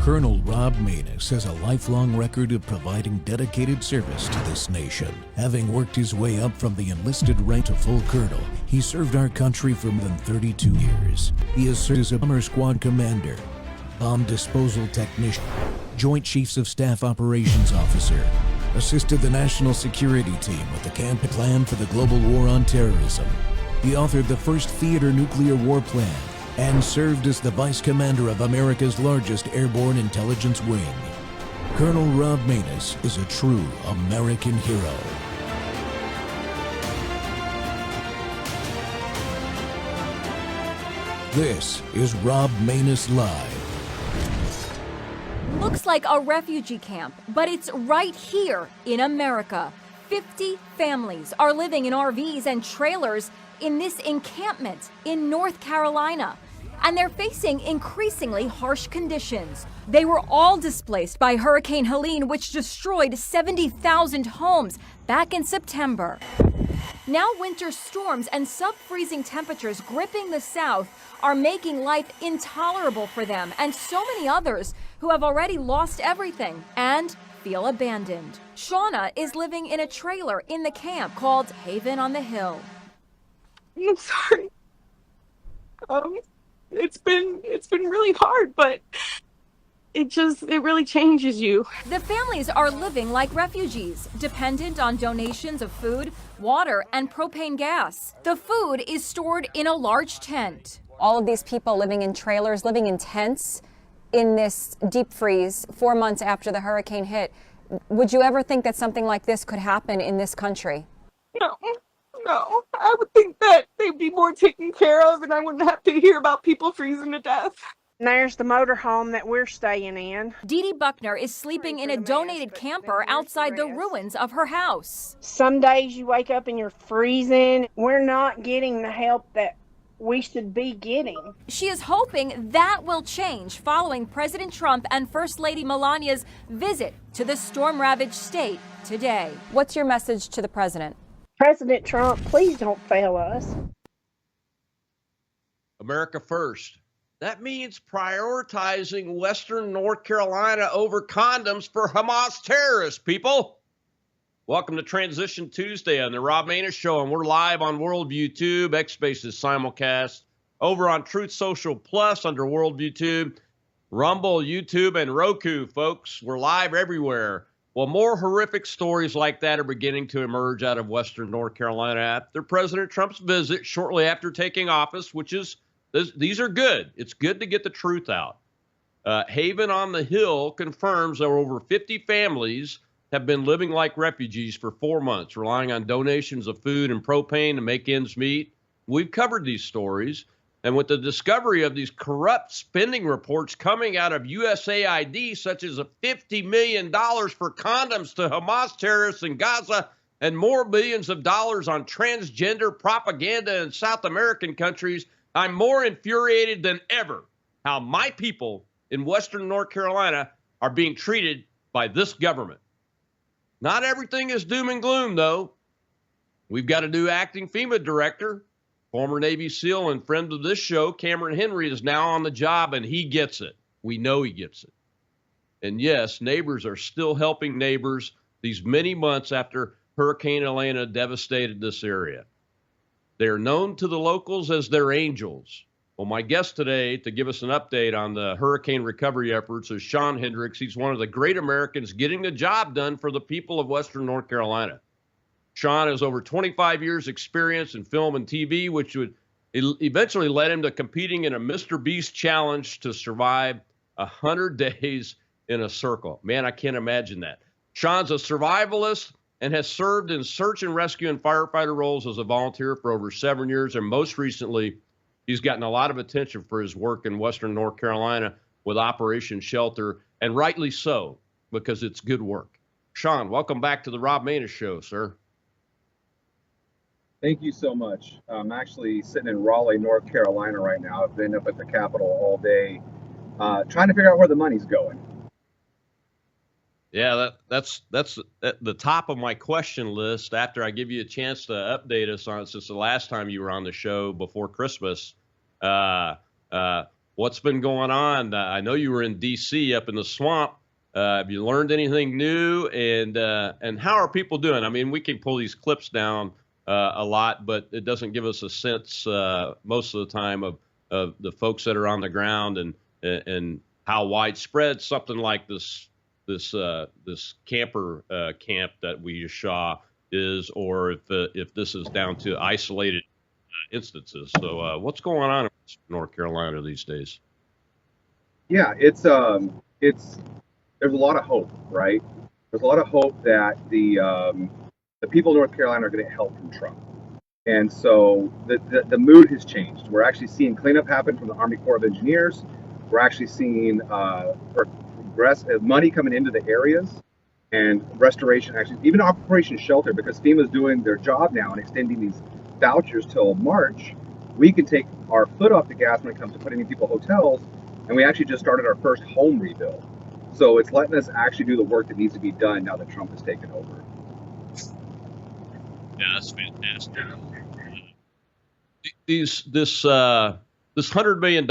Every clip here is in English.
Colonel Rob Maness has a lifelong record of providing dedicated service to this nation. Having worked his way up from the enlisted rank to full colonel, he served our country for more than 32 years. He has served as a bomber squad commander, bomb disposal technician, Joint Chiefs of Staff Operations Officer, assisted the National Security Team with the camp plan for the global war on terrorism. He authored the first theater nuclear war plan and served as the Vice Commander of America's largest airborne intelligence wing. Colonel Rob Maness is a true American hero. This is Rob Maness Live. Looks like a refugee camp, but it's right here in America. 50 families are living in RVs and trailers in this encampment in North Carolina, and they're facing increasingly harsh conditions. They were all displaced by Hurricane Helene, which destroyed 70,000 homes back in September. Now winter storms and sub-freezing temperatures gripping the South are making life intolerable for them and so many others who have already lost everything and feel abandoned. Shauna is living in a trailer in the camp called Haven on the Hill. I'm sorry. It's been really hard, but it really changes you. The families are living like refugees, dependent on donations of food, water, and propane gas. The food is stored in a large tent. All of these people living in trailers, living in tents in this deep freeze 4 months after the hurricane hit. Would you ever think that something like this could happen in this country? No. I would think that they'd be more taken care of and I wouldn't have to hear about people freezing to death. And there's the motorhome that we're staying in. Dee Dee Buckner is sleeping in a donated camper outside the ruins of her house. Some days you wake up and you're freezing. We're not getting the help that we should be getting. She is hoping that will change following President Trump and First Lady Melania's visit to the storm-ravaged state today. What's your message to the president? President Trump, please don't fail us. America first. That means prioritizing Western North Carolina over condoms for Hamas terrorists, people. Welcome to Transition Tuesday on the Rob Maness Show, and we're live on Worldview Tube, X-Spaces simulcast, over on Truth Social Plus under Worldview Tube, Rumble, YouTube, and Roku, folks. We're live everywhere. Well, more horrific stories like that are beginning to emerge out of Western North Carolina after President Trump's visit shortly after taking office, which is, these are good. It's good to get the truth out. Haven on the Hill confirms that over 50 families have been living like refugees for 4 months, relying on donations of food and propane to make ends meet. We've covered these stories. And with the discovery of these corrupt spending reports coming out of USAID, such as $50 million for condoms to Hamas terrorists in Gaza and more billions of dollars on transgender propaganda in South American countries, I'm more infuriated than ever how my people in Western North Carolina are being treated by this government. Not everything is doom and gloom, though. We've got a new acting FEMA director. Former Navy SEAL and friend of this show, Cameron Henry, is now on the job, and he gets it. We know he gets it. And yes, neighbors are still helping neighbors these many months after Hurricane Elena devastated this area. They are known to the locals as their angels. Well, my guest today to give us an update on the hurricane recovery efforts is Sean Hendricks. He's one of the great Americans getting the job done for the people of Western North Carolina. Sean has over 25 years experience in film and TV, which would eventually led him to competing in a Mr. Beast challenge to survive 100 days in a circle. Man, I can't imagine that. Sean's a survivalist and has served in search and rescue and firefighter roles as a volunteer for over 7 years. And most recently, he's gotten a lot of attention for his work in Western North Carolina with Operation Shelter, and rightly so, because it's good work. Sean, welcome back to the Rob Maness Show, sir. Thank you so much. I'm actually sitting in Raleigh, North Carolina right now. I've been up at the Capitol all day trying to figure out where the money's going. Yeah, that's at the top of my question list after I give you a chance to update us on it since the last time you were on the show before Christmas. what's been going on? I know you were in D.C. up in the swamp. Have you learned anything new? And how are people doing? I mean, we can pull these clips down a lot, but it doesn't give us a sense most of the time of the folks that are on the ground and how widespread something like this camper camp that we just saw is, or if this is down to isolated instances. So what's going on in North Carolina these days? Yeah, it's there's a lot of hope, right? There's a lot of hope that the people of North Carolina are going to get help from Trump. And so the mood has changed. We're actually seeing cleanup happen from the Army Corps of Engineers. We're actually seeing money coming into the areas and restoration, actually, even Operation Shelter, because FEMA is doing their job now and extending these vouchers till March. We can take our foot off the gas when it comes to putting in people hotels, and we actually just started our first home rebuild. So it's letting us actually do the work that needs to be done now that Trump has taken over. Yeah, that's fantastic. This $100 million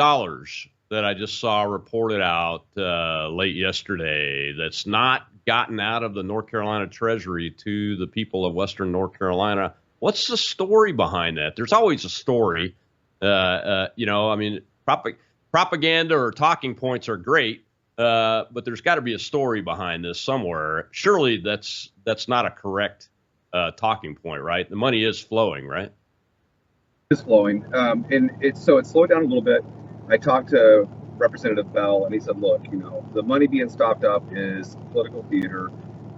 that I just saw reported out late yesterday, that's not gotten out of the North Carolina Treasury to the people of Western North Carolina. What's the story behind that? There's always a story. I mean, propaganda or talking points are great, but there's got to be a story behind this somewhere. Surely that's not a correct talking point, right? The money is flowing, right? It's flowing, and it's slowed down a little bit. I talked to Representative Bell, and he said, "Look, the money being stopped up is political theater.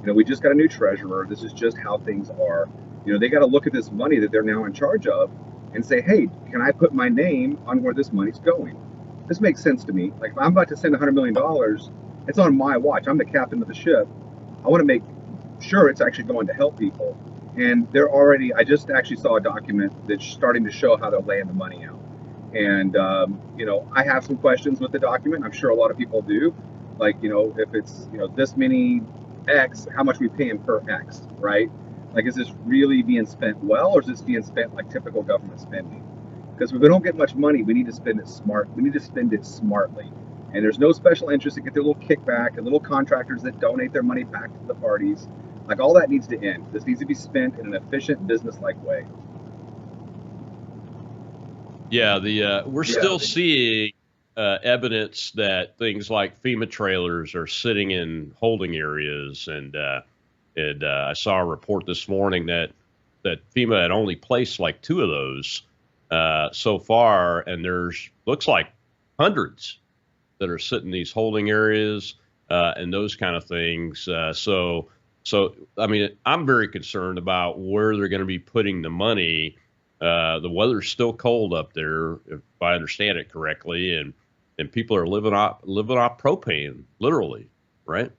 We just got a new treasurer. This is just how things are. They got to look at this money that they're now in charge of and say, hey, can I put my name on where this money's going? This makes sense to me. Like, if I'm about to send $100 million, it's on my watch. I'm the captain of the ship. I want to make sure it's actually going to help people." And I just actually saw a document that's starting to show how they're laying the money out. And, I have some questions with the document. I'm sure a lot of people do. Like, if it's, this many X, how much we paying per X, right? Like, is this really being spent well, or is this being spent like typical government spending? Because if we don't get much money, we need to spend it smart. We need to spend it smartly. And there's no special interest that get their little kickback and little contractors that donate their money back to the parties. Like, all that needs to end. This needs to be spent in an efficient, business-like way. Yeah, we're still seeing evidence that things like FEMA trailers are sitting in holding areas, and I saw a report this morning that FEMA had only placed like 2 of those so far, and looks like hundreds that are sitting in these holding areas and those kind of things. So, I mean, I'm very concerned about where they're going to be putting the money. The weather's still cold up there, if I understand it correctly, and people are living off propane, literally, right?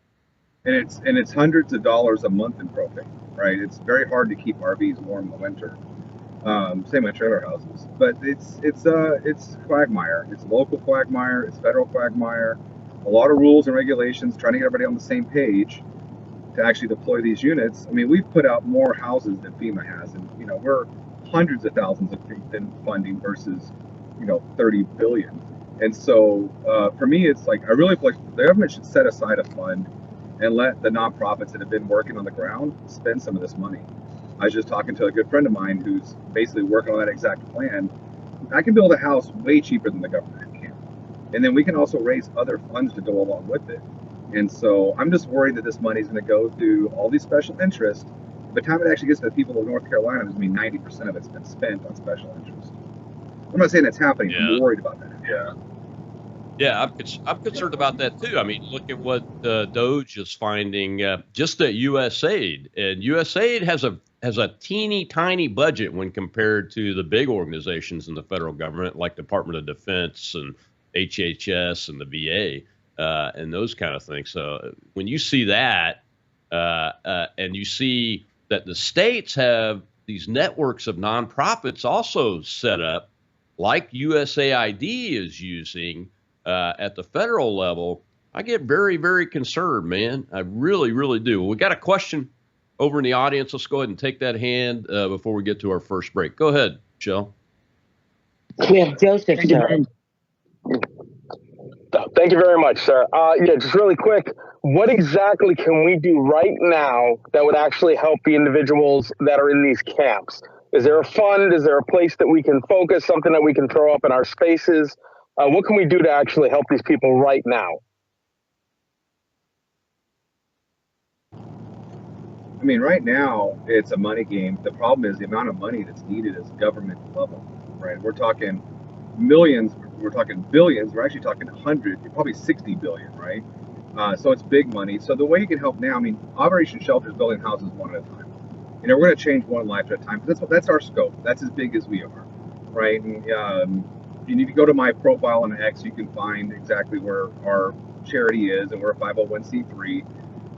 And it's hundreds of dollars a month in propane, right? It's very hard to keep RVs warm in the winter. Same with trailer houses, but it's quagmire. It's local quagmire. It's federal quagmire. A lot of rules and regulations, trying to get everybody on the same page to actually deploy these units. I mean, we've put out more houses than FEMA has, and we're hundreds of thousands in funding versus 30 billion. And so for me, it's like, I really feel like the government should set aside a fund and let the nonprofits that have been working on the ground spend some of this money. I was just talking to a good friend of mine who's basically working on that exact plan. I can build a house way cheaper than the government can, and then we can also raise other funds to go along with it. And so I'm just worried that this money is going to go through all these special interests. By the time it actually gets to the people of North Carolina, there's going to be 90% of it's been spent on special interest. I'm not saying that's happening. Yeah. I'm worried about that. Yeah, I'm concerned about that too. I mean, look at what DOGE is finding just at USAID, and USAID has a teeny tiny budget when compared to the big organizations in the federal government, like Department of Defense and HHS and the VA. And those kind of things. So when you see that, and you see that the states have these networks of nonprofits also set up, like USAID is using at the federal level, I get very, very concerned, man. I really, really do. We got a question over in the audience. Let's go ahead and take that hand before we get to our first break. Go ahead, Michelle. We have Joseph, sir. Thank you very much, sir. Yeah, just really quick, what exactly can we do right now that would actually help the individuals that are in these camps? Is there a fund? Is there a place that we can focus, something that we can throw up in our spaces? What can we do to actually help these people right now? I mean, right now it's a money game. The problem is the amount of money that's needed is government level, right? We're talking millions, we're talking billions, we're actually talking 100, probably 60 billion, right? So it's big money. So the way you can help now, I mean, Operation Shelter is building houses one at a time. You know, we're going to change one life at a time. That's our scope. That's as big as we are, right? And if you go to my profile on X, you can find exactly where our charity is, and we're a 501c3.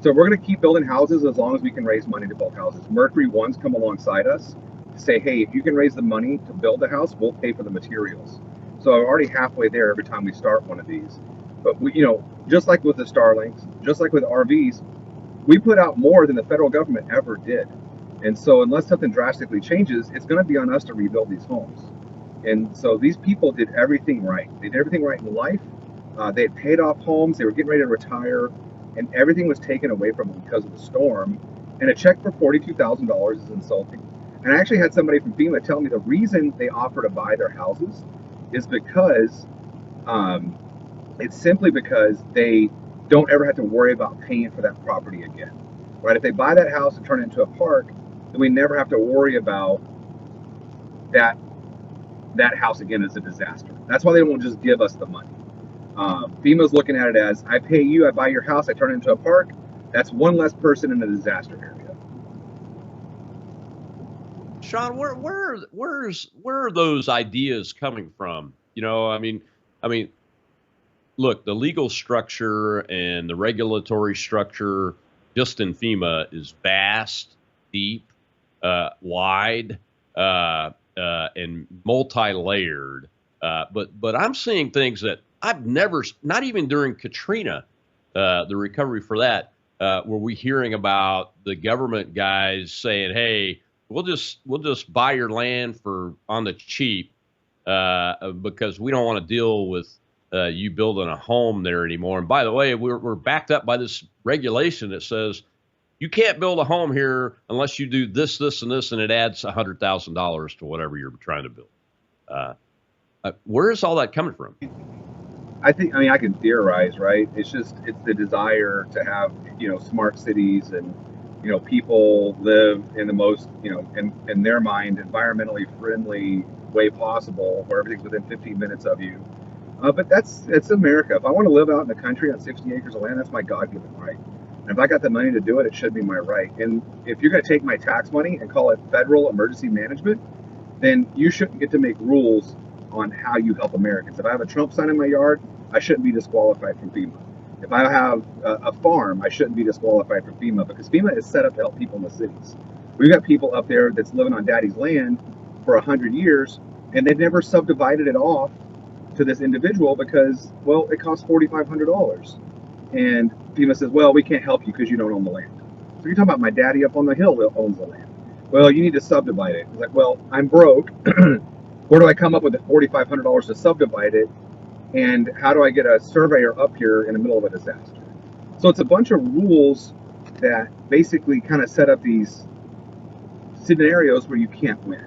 So we're going to keep building houses as long as we can raise money to build houses. Mercury One's come alongside us to say, hey, if you can raise the money to build the house, we'll pay for the materials. So I'm already halfway there every time we start one of these. But we, you know, just like with the Starlinks, just like with RVs, we put out more than the federal government ever did. And so unless something drastically changes, it's going to be on us to rebuild these homes. And so these people did everything right. They did everything right in life. They had paid off homes. They were getting ready to retire. And everything was taken away from them because of the storm. And a check for $42,000 is insulting. And I actually had somebody from FEMA tell me the reason they offer to buy their houses is because it's simply because they don't ever have to worry about paying for that property again. Right? If they buy that house and turn it into a park, then we never have to worry about that house again as a disaster. That's why they won't just give us the money. FEMA's looking at it as, I pay you, I buy your house, I turn it into a park. That's one less person in a disaster area. Sean, where are those ideas coming from? You know, I mean, look, the legal structure and the regulatory structure just in FEMA is vast, deep, wide, and multi-layered. But I'm seeing things that I've never, not even during Katrina, the recovery for that, were we hearing about the government guys saying, "Hey, we'll just buy your land on the cheap because we don't want to deal with you building a home there anymore." And by the way, we're backed up by this regulation that says you can't build a home here unless you do this, this, and this, and it adds $100,000 to whatever you're trying to build. Where is all that coming from? I mean, I can theorize, right? It's the desire to have, you know, smart cities and, you know, people live in the most, you know, in their mind, environmentally friendly way possible, where everything's within 15 minutes of you. But it's America. If I want to live out in the country on 60 acres of land, that's my God-given right. And if I got the money to do it, it should be my right. And if you're going to take my tax money and call it federal emergency management, then you shouldn't get to make rules on how you help Americans. If I have a Trump sign in my yard, I shouldn't be disqualified from FEMA. If I have a farm, I shouldn't be disqualified from FEMA, because FEMA is set up to help people in the cities. We've got people up there that's living on daddy's land for 100 years, and they've never subdivided it off to this individual because, well, it costs $4,500. And FEMA says, well, we can't help you because you don't own the land. So you're talking about my daddy up on the hill that owns the land. Well, you need to subdivide it. It's like, well, I'm broke. Where do I come up with the $4,500 to subdivide it? And how do I get a surveyor up here in the middle of a disaster? So it's a bunch of rules that basically kind of set up these scenarios where you can't win.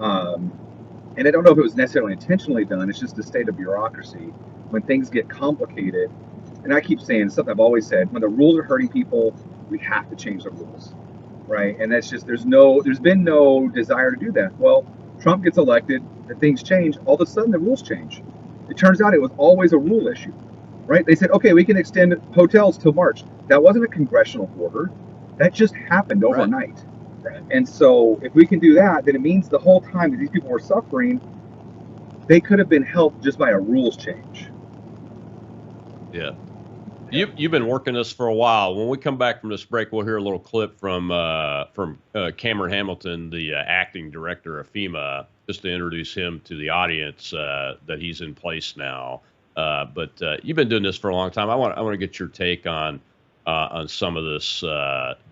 And I don't know if it was necessarily intentionally done. It's just the state of bureaucracy. When things get complicated, and I keep saying something I've always said, when the rules are hurting people, we have to change the rules, right? And that's just, there's been no desire to do that. Well, Trump gets elected, and things change, all of a sudden the rules change. It turns out it was always a rule issue, right? They said, okay, we can extend hotels till March. That wasn't a congressional order. That just happened overnight. Right. And so if we can do that, then it means the whole time that these people were suffering, they could have been helped just by a rules change. Yeah. You've been working this for a while. When we come back from this break, we'll hear a little clip from Cameron Hamilton, the acting director of FEMA, just to introduce him to the audience that he's in place now. But you've been doing this for a long time. I want to get your take on some of this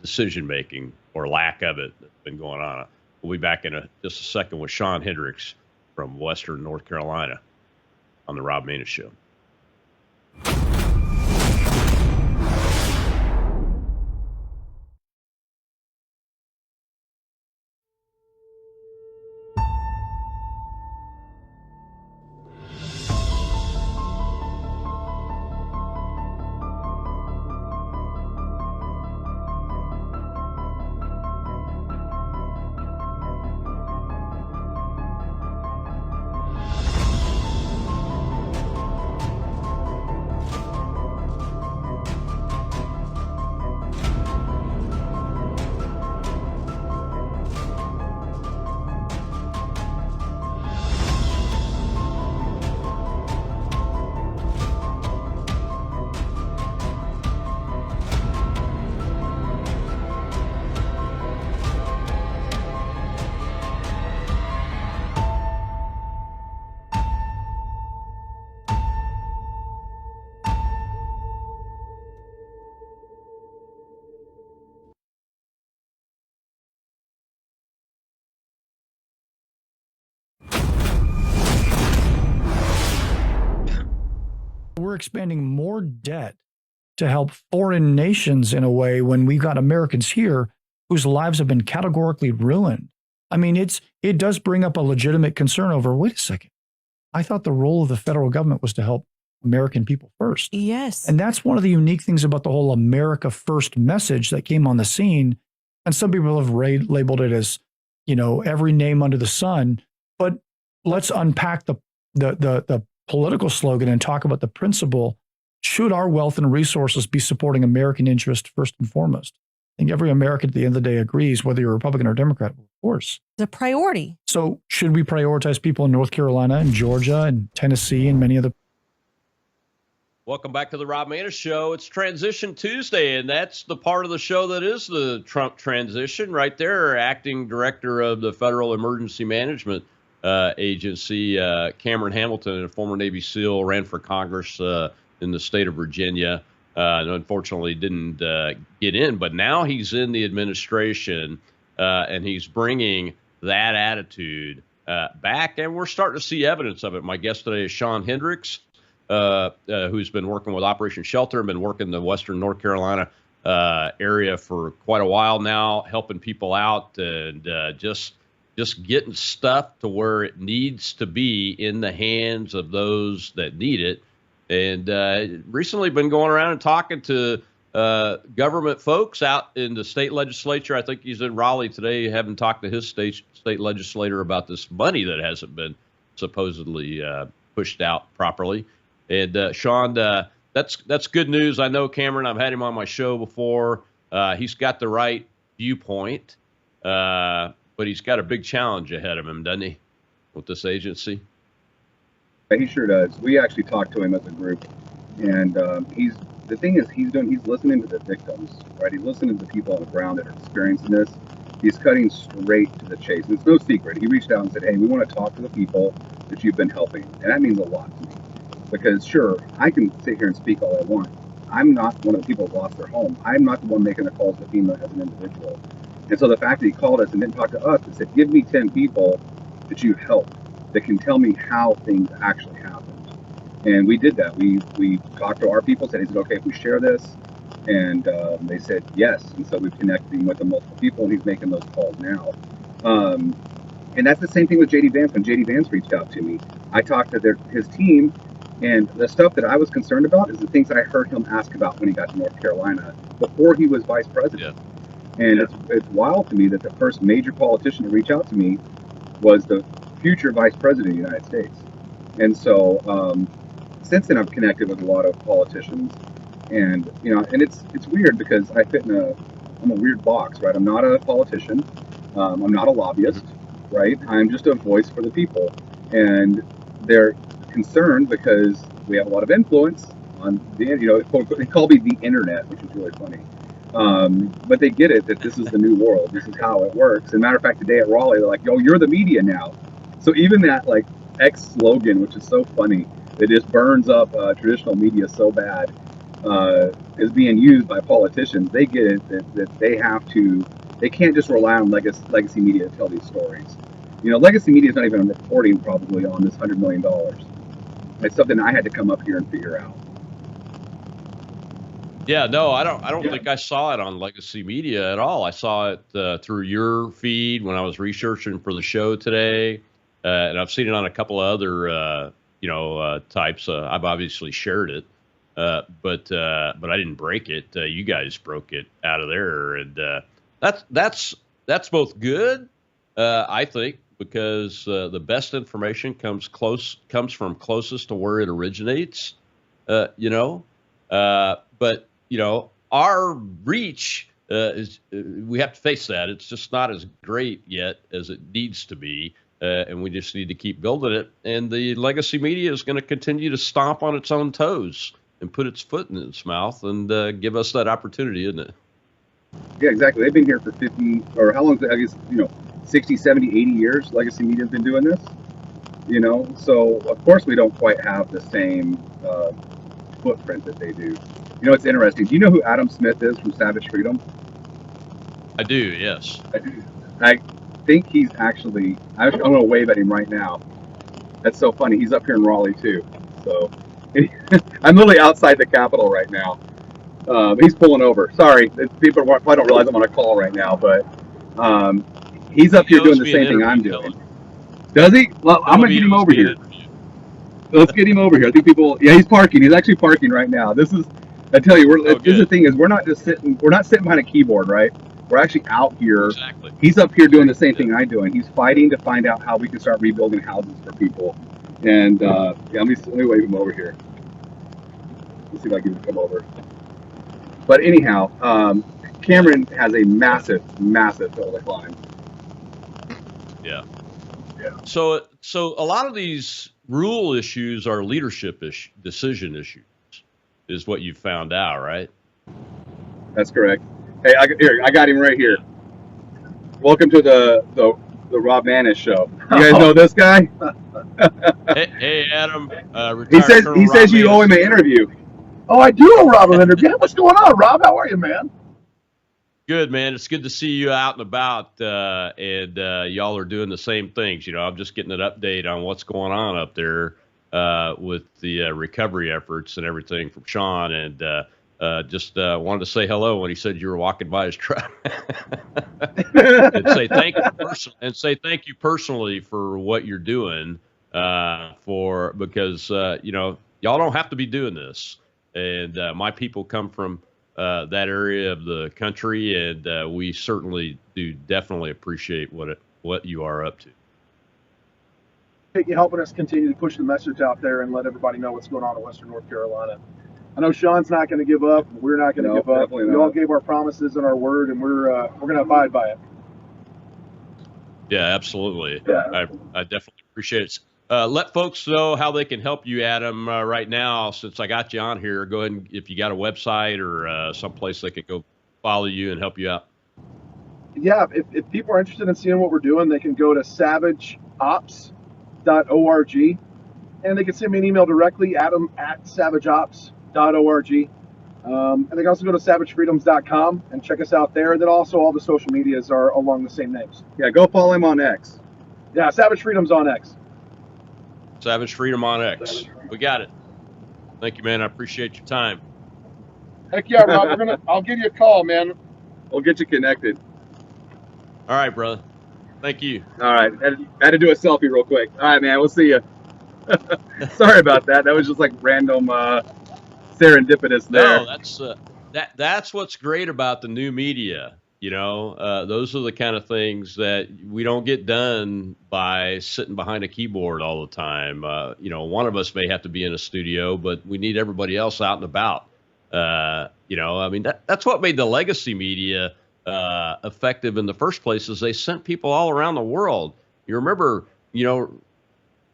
decision making or lack of it that's been going on. We'll be back in just a second with Sean Hendricks from Western North Carolina on the Rob Maness Show. We're expanding more debt to help foreign nations in a way when we've got Americans here whose lives have been categorically ruined. I mean, it does bring up a legitimate concern over, wait a second, I thought the role of the federal government was to help American people first. Yes. And that's one of the unique things about the whole America First message that came on the scene. And some people have labeled it as, every name under the sun. But let's unpack the political slogan and talk about the principle. Should our wealth and resources be supporting American interest first and foremost? I think every American at the end of the day agrees, whether you're Republican or Democrat, of course. The priority. So should we prioritize people in North Carolina and Georgia and Tennessee and many other? Welcome back to the Rob Maness Show. It's Transition Tuesday, and that's the part of the show that is the Trump transition right there. Acting Director of the Federal Emergency Management Agency, Cameron Hamilton, a former Navy SEAL, ran for Congress in the state of Virginia. And unfortunately didn't get in, but now he's in the administration and he's bringing that attitude back, and we're starting to see evidence of it. My guest today is Sean Hendricks, who's been working with Operation Shelter and been working the Western North Carolina area for quite a while now, helping people out and just getting stuff to where it needs to be in the hands of those that need it. And recently been going around and talking to government folks out in the state legislature. I think he's in Raleigh today, having talked to his state legislator about this money that hasn't been supposedly pushed out properly. And Sean, that's good news. I know Cameron, I've had him on my show before. He's got the right viewpoint, but he's got a big challenge ahead of him, doesn't he, with this agency? He sure does. We actually talked to him as a group, and he's listening to the victims, right? He's listening to the people on the ground that are experiencing this. He's cutting straight to the chase. And it's no secret. He reached out and said, "Hey, we want to talk to the people that you've been helping," and that means a lot to me, because sure, I can sit here and speak all I want. I'm not one of the people who lost their home. I'm not the one making the calls to FEMA as an individual. And so the fact that he called us and didn't talk to us and said, "Give me 10 people that you've helped that can tell me how things actually happened." And we did that. We talked to our people, said, "Is it okay if we share this?" And they said yes. And so we've connected him with the multiple people, and he's making those calls now. And that's the same thing with JD Vance. When JD Vance reached out to me, I talked to his team, and the stuff that I was concerned about is the things that I heard him ask about when he got to North Carolina before he was vice president. Yeah. And it's wild to me that the first major politician to reach out to me was the future vice president of the United States. And so since then I've connected with a lot of politicians, and and it's weird because I fit in I'm a weird box, right? I'm not a politician, I'm not a lobbyist, right? I'm just a voice for the people, and they're concerned because we have a lot of influence on the they call me the internet, which is really funny. But they get it that this is the new world, this is how it works. And matter of fact, today at Raleigh, they're like, "Yo, you're the media now." So even that X slogan, which is so funny, that just burns up traditional media so bad, is being used by politicians. They get it that they can't just rely on legacy media to tell these stories. Legacy media is not even reporting probably on this $100 million. It's something I had to come up here and figure out. Yeah, no, I don't think I saw it on Legacy Media at all. I saw it through your feed when I was researching for the show today, and I've seen it on a couple of other types. I've obviously shared it, but I didn't break it. You guys broke it out of there, and that's both good, I think, because the best information comes from closest to where it originates. But our reach is we have to face that it's just not as great yet as it needs to be, and we just need to keep building it. And the Legacy Media is going to continue to stomp on its own toes and put its foot in its mouth and give us that opportunity, isn't it? Yeah, exactly. They've been here for 50, or how long is it? I guess, 60, 70, 80 years. Legacy Media has been doing this, so of course we don't quite have the same footprint that they do. It's interesting. Do you know who Adam Smith is from Savage Freedom? I do, yes. I think he's actually, I'm going to wave at him right now. That's so funny. He's up here in Raleigh too. So I'm literally outside the Capitol right now. He's pulling over. Sorry, people probably don't realize I'm on a call right now, but he's up here doing the same thing I'm doing. Does he? Well, I'm going to get him over here. Let's get him over here. I think he's parking. He's actually parking right now. I tell you, this is the thing is we're not sitting behind a keyboard, right? We're actually out here. Exactly. He's up here doing the same thing I'm doing. He's fighting to find out how we can start rebuilding houses for people. And let me wave him over here. Let's see if I can come over. But anyhow, Cameron has a massive hill to climb. Yeah. So a lot of these rule issues are leadership decision issues, is what you found out, right? That's correct. Hey, I got him right here. Welcome to the Rob Maness show. You guys know this guy? hey, Adam. He says you owe him an interview. Oh, I do owe Rob an interview. What's going on, Rob? How are you, man? Good, man. It's good to see you out and about, and y'all are doing the same things. I'm just getting an update on what's going on up there with the recovery efforts and everything from Sean, and just wanted to say hello when he said you were walking by his truck, and say thank you personally for what you're doing, because y'all don't have to be doing this, and my people come from that area of the country, and we certainly do definitely appreciate what you are up to. You helping us continue to push the message out there and let everybody know what's going on in Western North Carolina. I know Sean's not going to give up. We're not going to give up. We all gave our promises and our word, and we're going to abide by it. Yeah, absolutely. Yeah. I definitely appreciate it. Let folks know how they can help you, Adam, right now. Since I got you on here, go ahead and, if you got a website or someplace they could go follow you and help you out. Yeah, if people are interested in seeing what we're doing, they can go to savageops.org, and they can send me an email directly, adam@savageops.org. And they can also go to savagefreedoms.com and check us out there. And then also all the social medias are along the same names. Yeah, go follow him on X. Yeah, Savage Freedoms on X. Savage Freedom on X. We got it. Thank you, man. I appreciate your time. Heck yeah, Rob. I'll give you a call, man. We'll get you connected. All right, brother. Thank you. All right. Had to do a selfie real quick. All right, man. We'll see you. Sorry about that. That was just like random serendipitous there. No, that's what's great about the new media. Those are the kind of things that we don't get done by sitting behind a keyboard all the time. One of us may have to be in a studio, but we need everybody else out and about. That's what made the Legacy Media effective in the first place, is they sent people all around the world. You remember,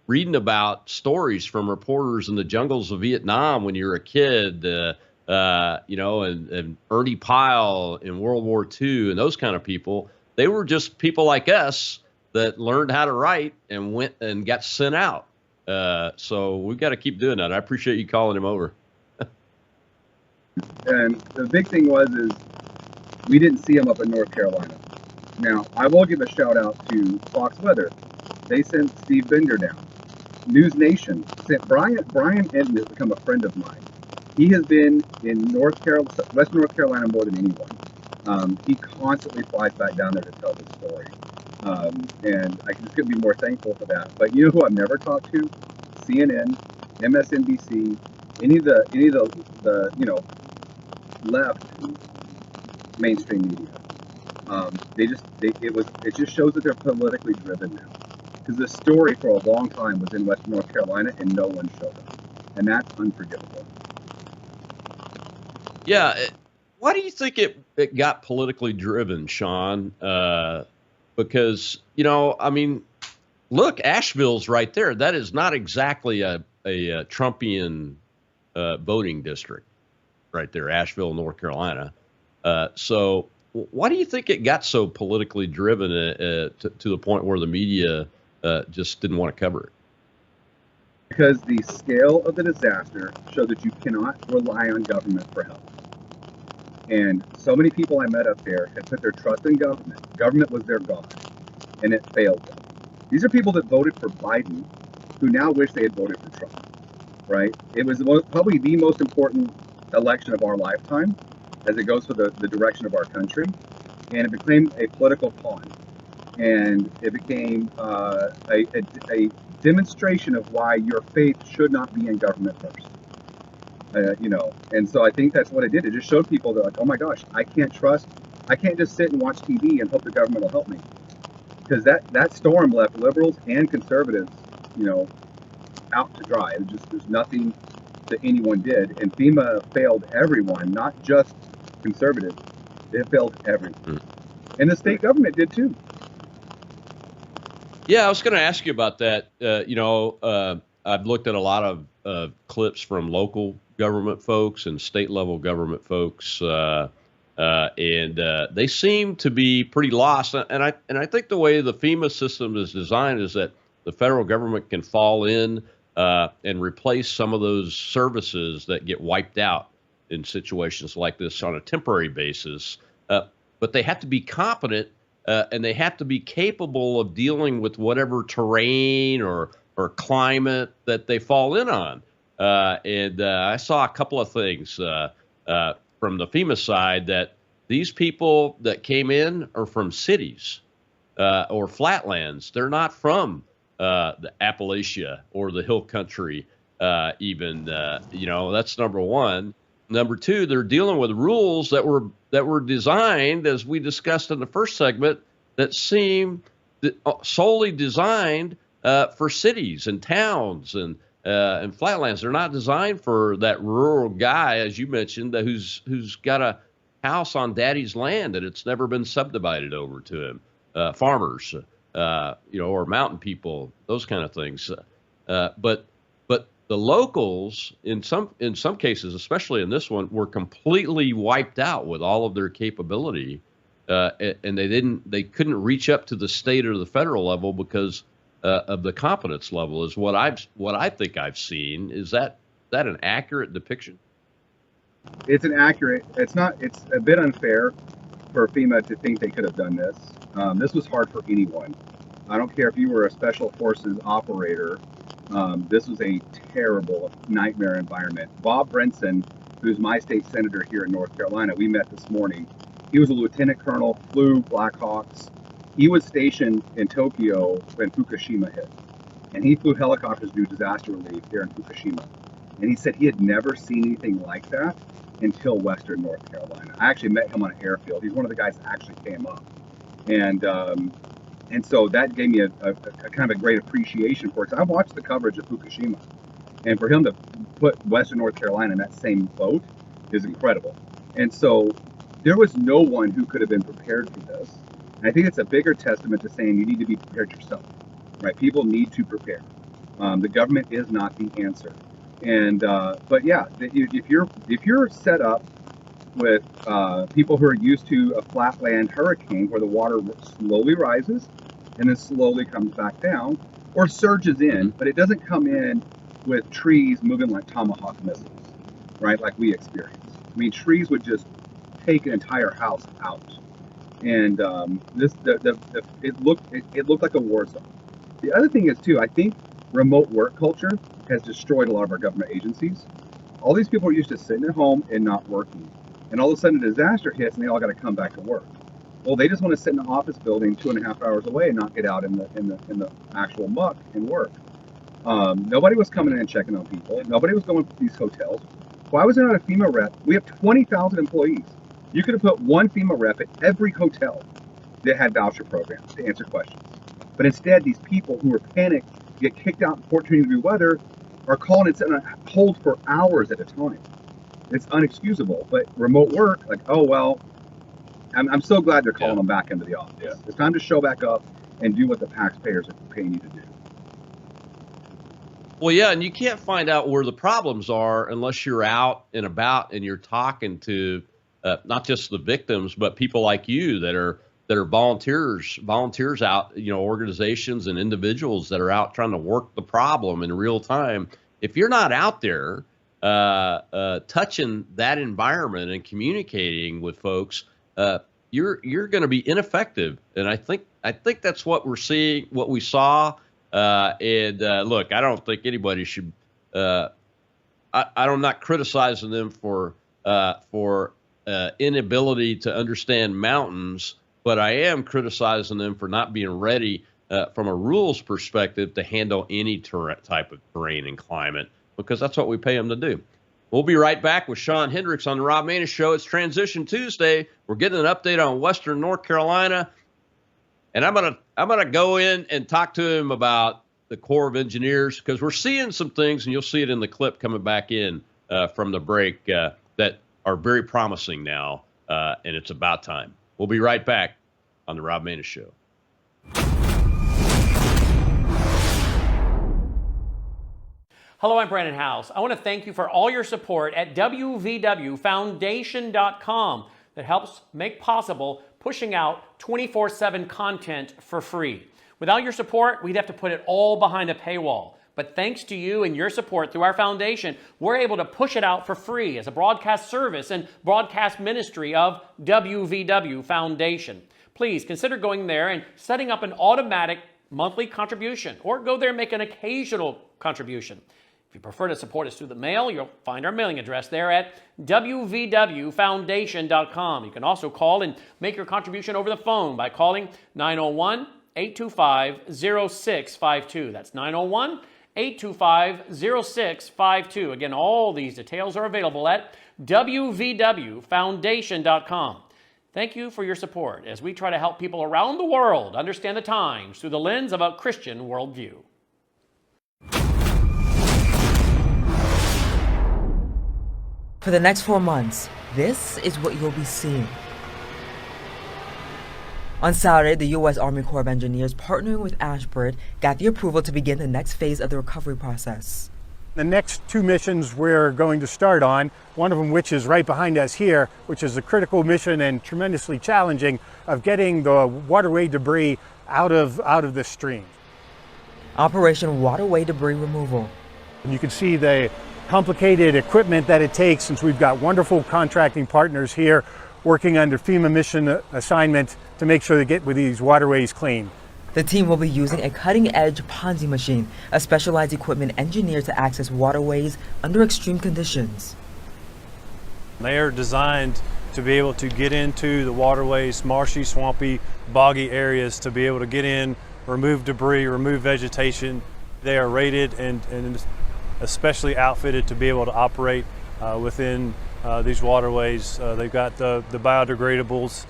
reading about stories from reporters in the jungles of Vietnam when you were a kid, and Ernie Pyle in World War II and those kind of people. They were just people like us that learned how to write and went and got sent out. So we've got to keep doing that. I appreciate you calling him over. And the big thing is we didn't see him up in North Carolina. Now, I will give a shout out to Fox Weather. They sent Steve Bender down. News Nation sent Brian Eden has become a friend of mine. He has been in Western North Carolina more than anyone. He constantly flies back down there to tell his story. And I just couldn't be more thankful for that. But you know who I've never talked to? CNN, MSNBC, any of the left mainstream media. It just shows that they're politically driven now. Because the story for a long time was in Western North Carolina and no one showed up. And that's unforgivable. Yeah. Why do you think it got politically driven, Sean? Because, I mean, look, Asheville's right there. That is not exactly a Trumpian voting district right there, Asheville, North Carolina. So why do you think it got so politically driven to the point where the media just didn't want to cover it? Because the scale of the disaster showed that you cannot rely on government for help. And so many people I met up there had put their trust in government. Government was their God, and it failed them. These are people that voted for Biden who now wish they had voted for Trump, right? It was probably the most important election of our lifetime as it goes for the direction of our country. And it became a political pawn. And it became a demonstration of why your faith should not be in government first. And so I think that's what it did. It just showed people that, like, oh my gosh, I can't just sit and watch TV and hope the government will help me. Because that storm left liberals and conservatives, out to dry. There's nothing that anyone did. And FEMA failed everyone, not just conservatives. It failed everyone. And the state government did too. Yeah, I was going to ask you about that. I've looked at a lot of clips from local government folks and state level government folks, and they seem to be pretty lost. And I think the way the FEMA system is designed is that the federal government can fall in and replace some of those services that get wiped out in situations like this on a temporary basis. But they have to be competent and they have to be capable of dealing with whatever terrain or climate that they fall in on. And I saw a couple of things from the FEMA side that these people that came in are from cities or flatlands. They're not from the Appalachia or the hill country even. That's number one. Number two, they're dealing with rules that were designed, as we discussed in the first segment, that seem solely designed for cities and towns and flatlands. They're not designed for that rural guy, as you mentioned, who's got a house on daddy's land and it's never been subdivided over to him. Farmers, or mountain people, those kind of things. But the locals, in some cases, especially in this one, were completely wiped out with all of their capability, and they couldn't reach up to the state or the federal level because of the competence level. Is what I think I've seen. Is that an accurate depiction? It's It's not. It's a bit unfair for FEMA to think they could have done this. This was hard for anyone. I don't care if you were a special forces operator. This was a terrible nightmare environment. Bob Brinson, who's my state senator here in North Carolina, we met this morning. He was a lieutenant colonel, flew Blackhawks. He was stationed in Tokyo when Fukushima hit. And he flew helicopters to do disaster relief here in Fukushima. And he said he had never seen anything like that until Western North Carolina. I actually met him on an airfield. He's one of the guys that actually came up. And so that gave me a kind of a great appreciation for it. Because I watched the coverage of Fukushima. And for him to put Western North Carolina in that same boat is incredible. And so there was no one who could have been prepared for this. And I think it's a bigger testament to saying you need to be prepared yourself, right? People need to prepare. The government is not the answer. And but yeah, if you're set up with people who are used to a flatland hurricane where the water slowly rises and then slowly comes back down or surges in, but it doesn't come in with trees moving like Tomahawk missiles, right? Like we experienced. I mean, trees would just take an entire house out, and it looked like a war zone. The other thing is too, I think remote work culture has destroyed a lot of our government agencies. All these people are used to sitting at home and not working. And all of a sudden a disaster hits and they all got to come back to work. Well, they just want to sit in an office building 2.5 hours away and not get out in the actual muck and work. Nobody was coming in and checking on people. Nobody was going to these hotels. Why was there not a FEMA rep? We have 20,000 employees. You could have put one FEMA rep at every hotel that had voucher programs to answer questions. But instead, these people who are panicked, get kicked out in 14-degree weather, are calling and sitting on hold for hours at a time. It's unexcusable. But remote work, like, oh, well, I'm so glad they're calling them back into the office. Yeah. It's time to show back up and do what the taxpayers are paying you to do. Well, yeah, and you can't find out where the problems are unless you're out and about and you're talking to not just the victims, but people like you that are volunteers out, organizations and individuals that are out trying to work the problem in real time. If you're not out there touching that environment and communicating with folks, you're going to be ineffective. And I think that's what we're seeing, what we saw. Look, I don't think anybody should. I'm not criticizing them for inability to understand mountains, but I am criticizing them for not being ready from a rules perspective to handle any type of terrain and climate, because that's what we pay them to do. We'll be right back with Sean Hendricks on the Rob Maness Show. It's Transition Tuesday. We're getting an update on Western North Carolina. And I'm gonna go in and talk to him about the Corps of Engineers, because we're seeing some things, and you'll see it in the clip coming back in from the break that are very promising now, and it's about time. We'll be right back on the Rob Maness Show. Hello, I'm Brandon House. I want to thank you for all your support at wvwfoundation.com that helps make possible pushing out 24/7 content for free. Without your support, we'd have to put it all behind a paywall. But thanks to you and your support through our foundation, we're able to push it out for free as a broadcast service and broadcast ministry of WVW Foundation. Please consider going there and setting up an automatic monthly contribution, or go there and make an occasional contribution. If you prefer to support us through the mail, you'll find our mailing address there at wvwfoundation.com. You can also call and make your contribution over the phone by calling 901-825-0652. That's 901-825-0652. Again, all these details are available at wvwfoundation.com. Thank you for your support as we try to help people around the world understand the times through the lens of a Christian worldview. For the next 4 months, this is what you'll be seeing. On Saturday, the U.S. Army Corps of Engineers, partnering with Ashbridge, got the approval to begin the next phase of the recovery process. The next 2 missions we're going to start on, one of them which is right behind us here, which is a critical mission and tremendously challenging, of getting the waterway debris out of the stream. Operation Waterway Debris Removal. And you can see the complicated equipment that it takes, since we've got wonderful contracting partners here working under FEMA mission assignment to make sure they get with these waterways clean. The team will be using a cutting-edge Ponzi machine, a specialized equipment engineered to access waterways under extreme conditions. They are designed to be able to get into the waterways, marshy, swampy, boggy areas, to be able to get in, remove debris, remove vegetation. They are rated and especially outfitted to be able to operate within these waterways. They've got the biodegradables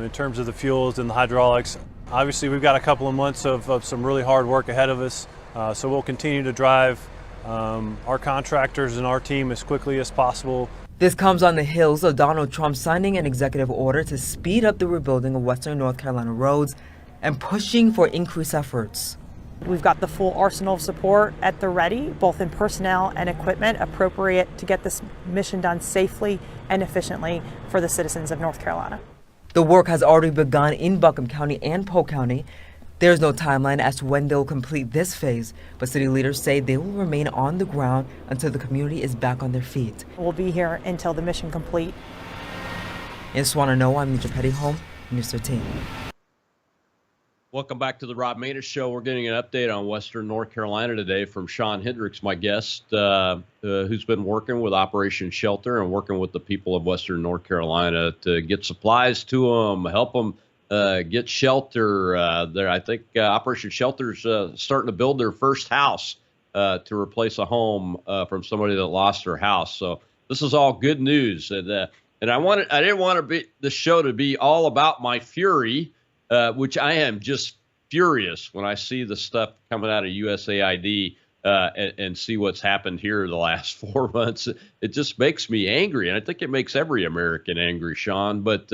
in terms of the fuels and the hydraulics. Obviously, we've got a couple of months of some really hard work ahead of us, so we'll continue to drive our contractors and our team as quickly as possible. This comes on the heels of Donald Trump signing an executive order to speed up the rebuilding of Western North Carolina roads and pushing for increased efforts. We've got the full arsenal of support at the ready, both in personnel and equipment, appropriate to get this mission done safely and efficiently for the citizens of North Carolina. The work has already begun in Buncombe County and Polk County. There's no timeline as to when they'll complete this phase, but city leaders say they will remain on the ground until the community is back on their feet. We'll be here until the mission complete. In Swannanoa, I'm Nija Pettyhome, News 13. Welcome back to the Rob Maness Show. We're getting an update on Western North Carolina today from Sean Hendricks, my guest, who's been working with Operation Shelter and working with the people of Western North Carolina to get supplies to them, help them get shelter. There, I think Operation Shelter's starting to build their first house to replace a home from somebody that lost their house. So this is all good news, and I didn't want the show to be all about my fury. Which I am just furious when I see the stuff coming out of USAID and see what's happened here the last 4 months. It just makes me angry, and I think it makes every American angry, Sean. But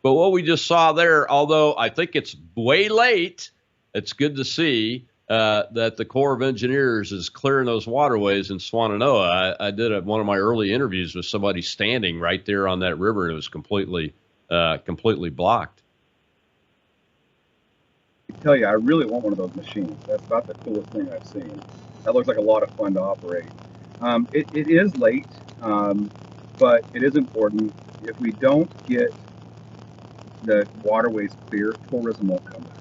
what we just saw there, although I think it's way late, it's good to see that the Corps of Engineers is clearing those waterways in Swannanoa. I did one of my early interviews with somebody standing right there on that river, and it was completely blocked. I tell you, I really want one of those machines. That's about the coolest thing I've seen. That looks like a lot of fun to operate. It is late, but it is important. If we don't get the waterways clear, tourism won't come back.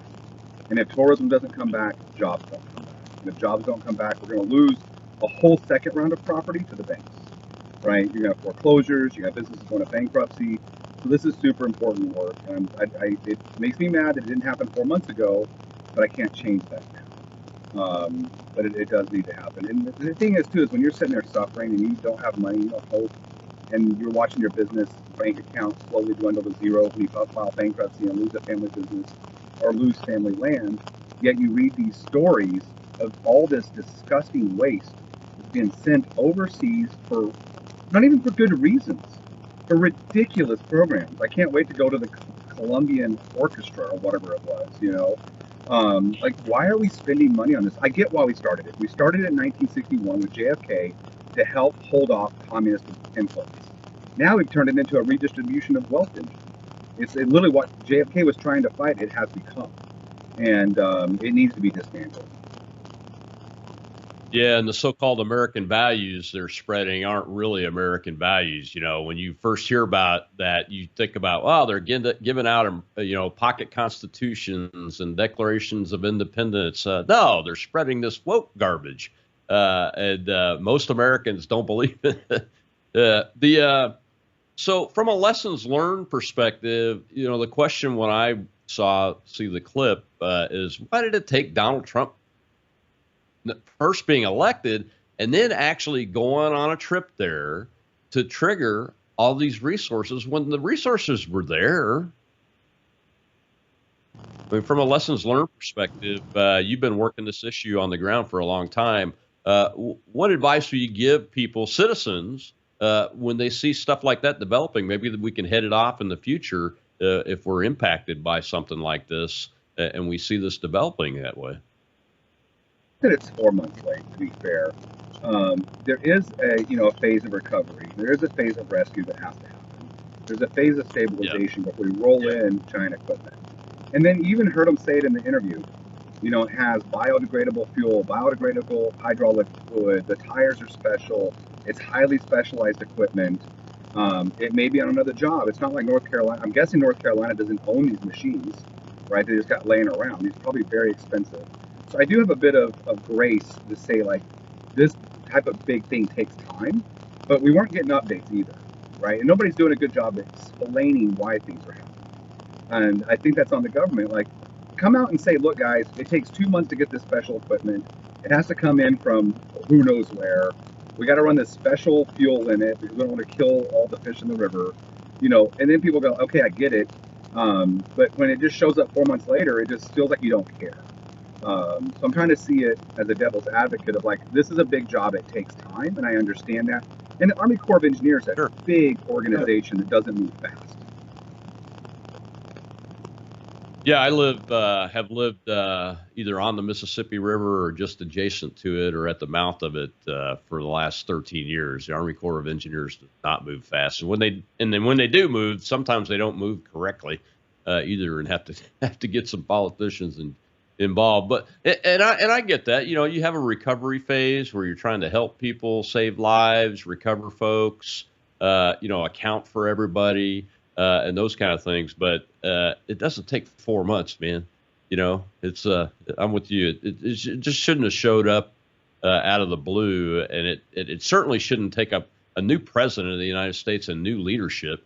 And if tourism doesn't come back, jobs don't come back. And if jobs don't come back, we're going to lose a whole second round of property to the banks, right? You're going to have foreclosures, you have businesses going to bankruptcy. So this is super important work, and it makes me mad that it didn't happen 4 months ago, but I can't change that now. But it does need to happen. And the thing is, too, is when you're sitting there suffering and you don't have money, you don't hope, and you're watching your business bank account slowly dwindle to zero when you file bankruptcy and lose a family business or lose family land, yet you read these stories of all this disgusting waste being sent overseas for not even for good reasons. For ridiculous programs. I can't wait to go to the Colombian Orchestra or whatever it was, you know. Why are we spending money on this? I get why we started it. We started it in 1961 with JFK to help hold off communist influence. Now we've turned it into a redistribution of wealth engine. It's literally what JFK was trying to fight, it has become. And it needs to be dismantled. Yeah, and the so-called American values they're spreading aren't really American values. You know, when you first hear about that, you think about, wow, they're giving out, pocket constitutions and declarations of independence. No, they're spreading this woke garbage, and most Americans don't believe it. So from a lessons learned perspective, the question when I see the clip is, why did it take Donald Trump first being elected and then actually going on a trip there to trigger all these resources when the resources were there? I mean, from a lessons learned perspective, you've been working this issue on the ground for a long time. What advice will you give people, citizens, when they see stuff like that developing? Maybe we can head it off in the future if we're impacted by something like this and we see this developing that way. That it's 4 months late, to be fair. There is a phase of recovery. There is a phase of rescue that has to happen. There's a phase of stabilization before we roll in China equipment. And then you even heard him say it in the interview. It has biodegradable fuel, biodegradable hydraulic fluid. The tires are special. It's highly specialized equipment. It may be on another job. It's not like North Carolina. I'm guessing North Carolina doesn't own these machines, right? They just got laying around. These are probably very expensive. So I do have a bit of grace to say, like, this type of big thing takes time, but we weren't getting updates either, right? And nobody's doing a good job at explaining why things are happening. And I think that's on the government. Like, come out and say, look, guys, it takes 2 months to get this special equipment. It has to come in from who knows where. We got to run this special fuel in it because we don't want to kill all the fish in the river, and then people go, okay, I get it. But when it just shows up 4 months later, it just feels like you don't care. So I'm trying to see it as a devil's advocate of, like, this is a big job. It takes time, and I understand that. And the Army Corps of Engineers is a big organization that doesn't move fast. Yeah, I have lived either on the Mississippi River or just adjacent to it or at the mouth of it for the last 13 years. The Army Corps of Engineers does not move fast, and when they do move, sometimes they don't move correctly either, and have to get some politicians involved. But and I get that. You have a recovery phase where you're trying to help people save lives, recover folks, account for everybody. And those kind of things, but it doesn't take 4 months, man. it's I'm with you. It just shouldn't have showed up out of the blue, and it certainly shouldn't take up a new president of the United States and new leadership.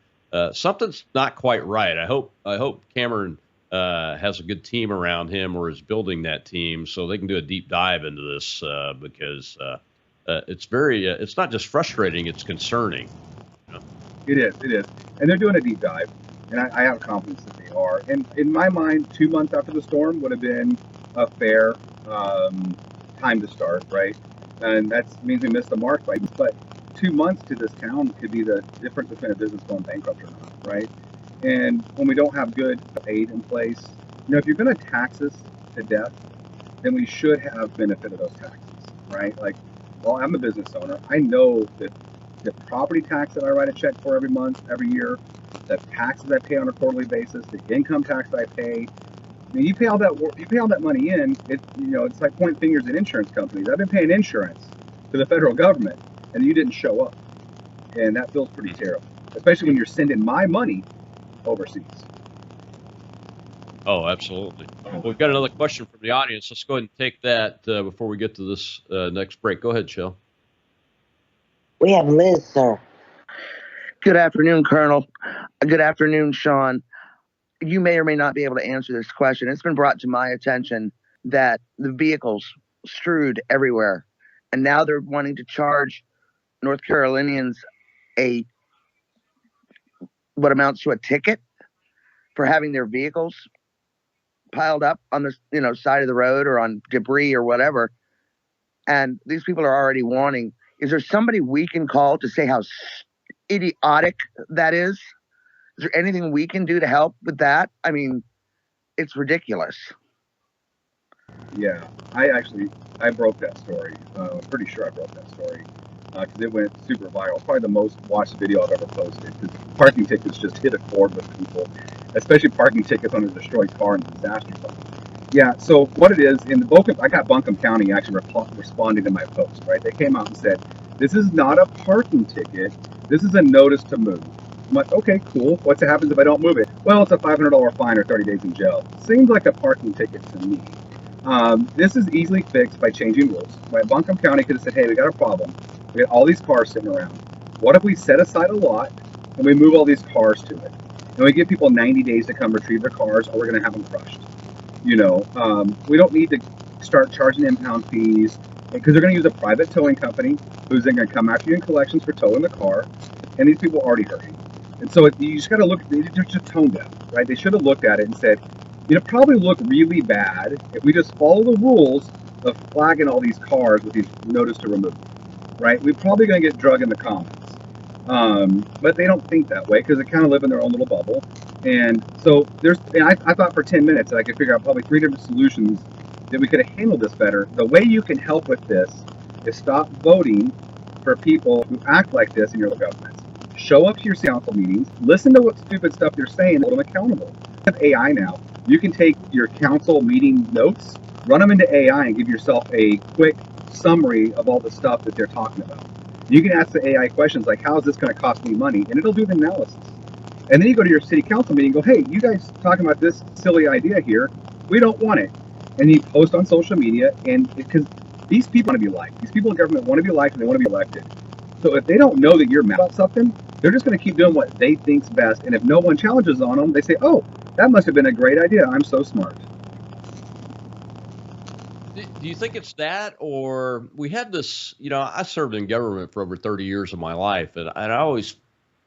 Something's not quite right. I hope Cameron has a good team around him, or is building that team, so they can do a deep dive into this, because it's not just frustrating, it's concerning. It is, and they're doing a deep dive, and I have confidence that they are. And in my mind, 2 months after the storm would have been a fair time to start, right? And that means we missed the mark but 2 months to this town could be the difference between a business going bankrupt or not, right? And when we don't have good aid in place, if you're going to tax us to death, then we should have benefit of those taxes, right? Like, well, I'm a business owner. I know that the property tax that I write a check for every month, every year, the taxes I pay on a quarterly basis, the income tax that I pay. I mean, you pay all that money in. It's like pointing fingers at insurance companies. I've been paying insurance to the federal government, and you didn't show up, and that feels pretty terrible, especially when you're sending my money overseas. Oh, absolutely. We've got another question from the audience. Let's go ahead and take that before we get to this next break. Go ahead, Shell. We have Liz, sir. Good afternoon, Colonel. Good afternoon, Sean. You may or may not be able to answer this question. It's been brought to my attention that the vehicles strewed everywhere, and now they're wanting to charge North Carolinians what amounts to a ticket for having their vehicles piled up on the side of the road or on debris or whatever. And these people are already wanting. Is there somebody we can call to say how idiotic that is? Is there anything we can do to help with that? I mean, it's ridiculous. Yeah, I broke that story. I'm pretty sure I broke that story because it went super viral. It's probably the most watched video I've ever posted, because parking tickets just hit a chord with people, especially parking tickets on a destroyed car in a disaster zone. Yeah, so what it is, I got Buncombe County actually responding to my post, right? They came out and said, this is not a parking ticket, this is a notice to move. I'm like, okay, cool. What happens if I don't move it? Well, it's a $500 fine or 30 days in jail. Seems like a parking ticket to me. This is easily fixed by changing rules. Right? Buncombe County could have said, hey, we got a problem. We got all these cars sitting around. What if we set aside a lot and we move all these cars to it? And we give people 90 days to come retrieve their cars, or we're going to have them crushed. We don't need to start charging impound fees, because they're going to use a private towing company who's then going to come after you in collections for towing the car, and these people are already hurting. And so you just got to look, they're just tone deaf, right? They should have looked at it and said, probably look really bad if we just follow the rules of flagging all these cars with these notice to remove, right? We're probably going to get drug in the comments. But they don't think that way, because they kind of live in their own little bubble. And so I thought for 10 minutes that I could figure out probably 3 different solutions that we could have handled this better. The way you can help with this is stop voting for people who act like this in your government. Show up to your council meetings, listen to what stupid stuff they're saying, and hold them accountable. With AI now, you can take your council meeting notes, run them into AI, and give yourself a quick summary of all the stuff that they're talking about. You can ask the AI questions like, how is this going to cost me money? And it'll do the analysis. And then you go to your city council meeting and go, hey, you guys talking about this silly idea here, we don't want it. And you post on social media, and because these people want to be liked. These people in government want to be liked, and they want to be elected. So if they don't know that you're mad about something, they're just going to keep doing what they think's best. And if no one challenges on them, they say, oh, that must have been a great idea. I'm so smart. Do you think it's that, or we had this, I served in government for over 30 years of my life, and I always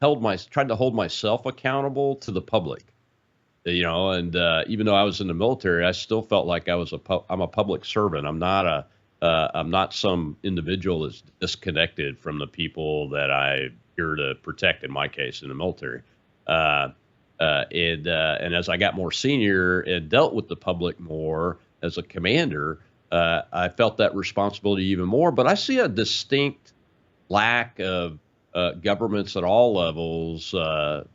tried to hold myself accountable to the public, and even though I was in the military, I still felt like I'm a public servant. I'm not some individual that's disconnected from the people that I'm here to protect, in my case, in the military. And as I got more senior and dealt with the public more as a commander, I felt that responsibility even more. But I see a distinct lack of governments at all levels,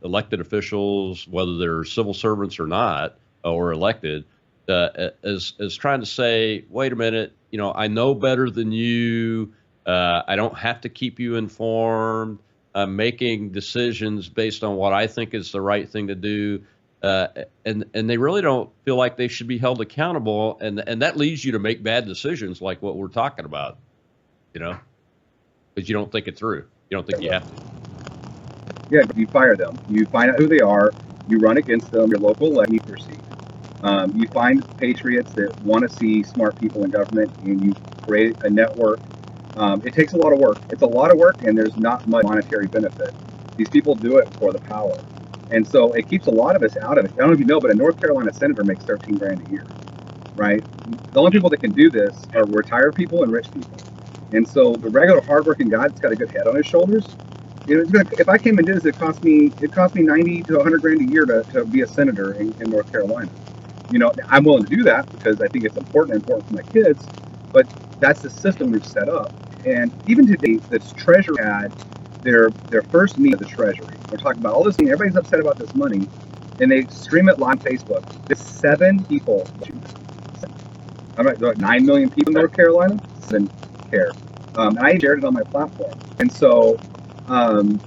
elected officials, whether they're civil servants or not, or elected, as trying to say, wait a minute, I know better than you. I don't have to keep you informed. I'm making decisions based on what I think is the right thing to do. and they really don't feel like they should be held accountable, and that leads you to make bad decisions like what we're talking about, because you don't think it through. You don't think you have to. Yeah, you fire them. You find out who they are. You run against them. Your local elected seat. You find patriots that want to see smart people in government, and you create a network. It takes a lot of work. It's a lot of work, and there's not much monetary benefit. These people do it for the power. And so it keeps a lot of us out of it. I don't know if you know, but a North Carolina senator makes $13,000 a year, right? The only people that can do this are retired people and rich people. And so the regular hardworking guy that's got a good head on his shoulders, if I came and did this, it cost me 90 to 100 grand a year to be a senator in North Carolina. I'm willing to do that because I think it's important for my kids, but that's the system we've set up. And even today, the Treasury had their first meeting of the Treasury. They're talking about all this, everybody's upset about this money, and they stream it live on Facebook. There's 7 people. I'm like 9 million people in North Carolina didn't care. And I shared it on my platform. And so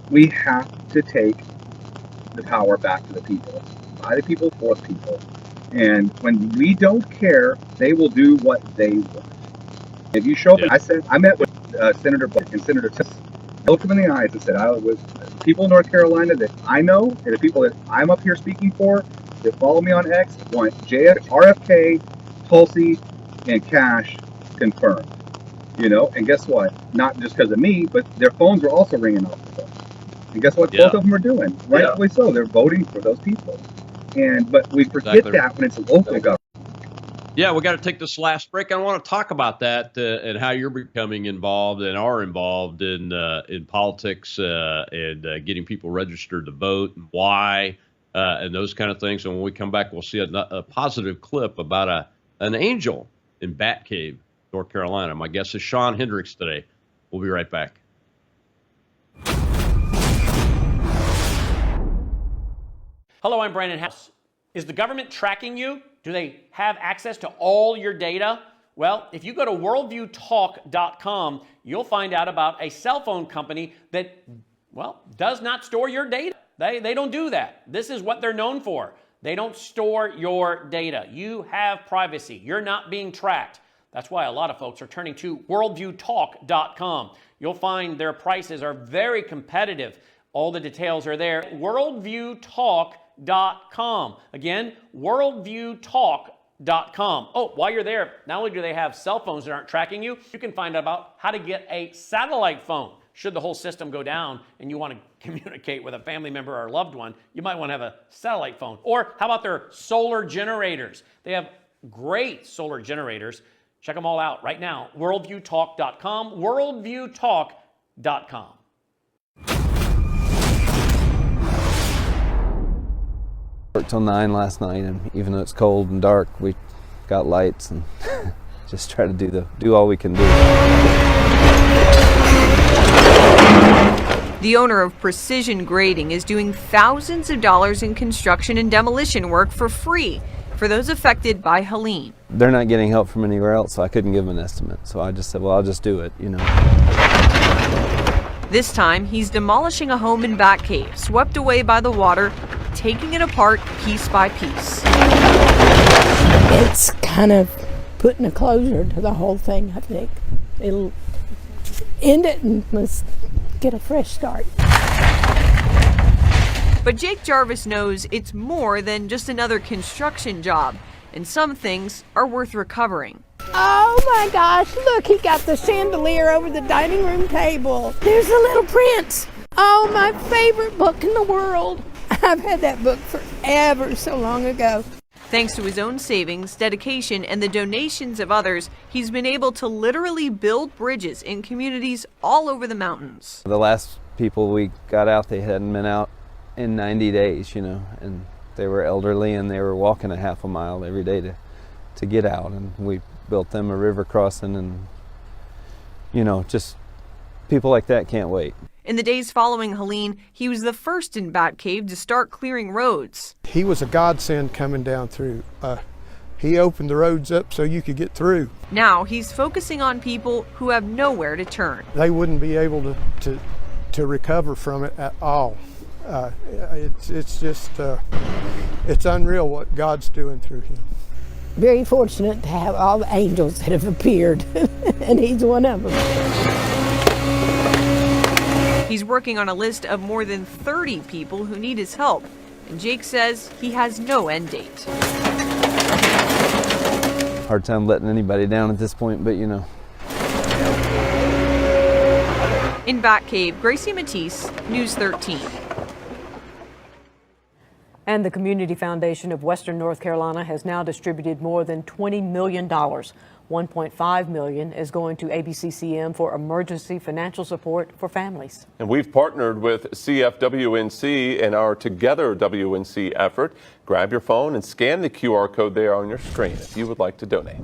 we have to take the power back to the people, by the people, for the people. And when we don't care, they will do what they want. If you show up, I met with Senator Blake and Senator Tiss. I looked them in the eyes and said, I was people in North Carolina that I know, and the people that I'm up here speaking for, that follow me on X, want RFK, Tulsi, and Cash confirmed. And guess what? Not just because of me, but their phones were also ringing off the phone. And guess what? Both of them are doing, rightfully so. They're voting for those people. But we forget that when it's local government. Yeah, we got to take this last break. I want to talk about that and how you're becoming involved and are involved in politics and getting people registered to vote and why and those kind of things. And when we come back, we'll see a positive clip about an angel in Batcave, North Carolina. My guest is Sean Hendricks today. We'll be right back. Hello, I'm Brandon House. Is the government tracking you? Do they have access to all your data? Well, if you go to worldviewtalk.com, you'll find out about a cell phone company that, does not store your data. They don't do that. This is what they're known for. They don't store your data. You have privacy. You're not being tracked. That's why a lot of folks are turning to worldviewtalk.com. You'll find their prices are very competitive. All the details are there. worldviewtalk.com. Again, worldviewtalk.com. Oh, while you're there, not only do they have cell phones that aren't tracking you, you can find out about how to get a satellite phone. Should the whole system go down and you want to communicate with a family member or loved one, you might want to have a satellite phone. Or how about their solar generators? They have great solar generators. Check them all out right now. worldviewtalk.com, worldviewtalk.com. Worked till 9 last night, and even though it's cold and dark, we got lights and just try to do all we can do. The owner of Precision Grading is doing thousands of dollars in construction and demolition work for free for those affected by Helene. They're not getting help from anywhere else, so I couldn't give them an estimate. So I just said, well, I'll just do it, This time, he's demolishing a home in Batcave, swept away by the water, taking it apart piece by piece. It's kind of putting a closure to the whole thing, I think. It'll end it and let's get a fresh start. But Jake Jarvis knows it's more than just another construction job, and some things are worth recovering. Oh my gosh, look, he got the chandelier over the dining room table. There's the Little Prince. Oh, my favorite book in the world. I've had that book forever, so long ago. Thanks to his own savings, dedication, and the donations of others, he's been able to literally build bridges in communities all over the mountains. The last people we got out, they hadn't been out in 90 days, and they were elderly and they were walking a half a mile every day to get out, and we built them a river crossing, and just people like that can't wait. In the days following Helene, he was the first in Batcave to start clearing roads. He was a godsend coming down through. He opened the roads up so you could get through. Now he's focusing on people who have nowhere to turn. They wouldn't be able to recover from it at all. It's just it's unreal what God's doing through him. Very fortunate to have all the angels that have appeared, and he's one of them. He's working on a list of more than 30 people who need his help, and Jake says he has no end date. Hard time letting anybody down at this point, but you know. In Batcave, Gracie Matisse, News 13. And the Community Foundation of Western North Carolina has now distributed more than $20 million. $1.5 million is going to ABCCM for emergency financial support for families. And we've partnered with CFWNC in our Together WNC effort. Grab your phone and scan the QR code there on your screen if you would like to donate.